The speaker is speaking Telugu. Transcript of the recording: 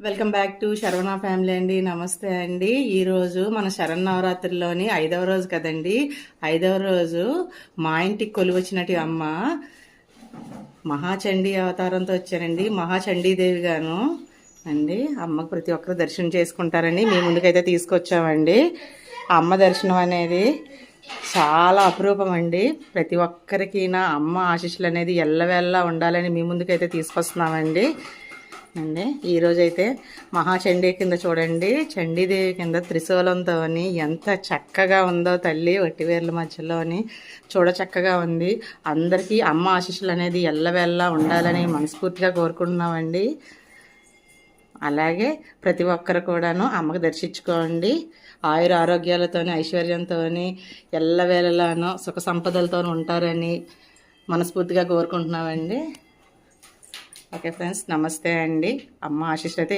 Welcome back to Saravana family అండి. నమస్తే అండి. ఈరోజు మన శరన్నవరాత్రిలోని 5వ రోజు కదండి. 5వ రోజు మా ఇంటికి కొలువచ్చినట్టు అమ్మ మహాచండీ అవతారంతో వచ్చారండి. మహాచండీదేవి గాను అండి. అమ్మకు ప్రతి ఒక్కరు దర్శనం చేసుకుంటారని మీ ముందుకైతే తీసుకొచ్చామండి. అమ్మ దర్శనం అనేది చాలా అపురూపం అండి. ప్రతి ఒక్కరికి నా అమ్మ ఆశీస్సులు అనేది ఎల్లవేళ్ళ ఉండాలని మీ ముందుకైతే తీసుకొస్తున్నామండి అండి. ఈరోజైతే మహాచండీ కింద చూడండి, చండీదేవి కింద త్రిశూలంతో ఎంత చక్కగా ఉందో తల్లి వట్టివేర్ల మధ్యలోని చూడ చక్కగా ఉంది. అందరికీ అమ్మ ఆశీస్సులు అనేది ఎల్లవేళ్ళ ఉండాలని మనస్ఫూర్తిగా కోరుకుంటున్నామండి. అలాగే ప్రతి ఒక్కరు కూడాను అమ్మకు దర్శించుకోండి. ఆయుర ఆరోగ్యాలతోని ఐశ్వర్యంతో ఎల్లవేళలాను సుఖ సంపదలతో ఉంటారని మనస్ఫూర్తిగా కోరుకుంటున్నామండి. ఓకే ఫ్రెండ్స్, నమస్తే అండి. అమ్మ ఆశీస్సులు అయితే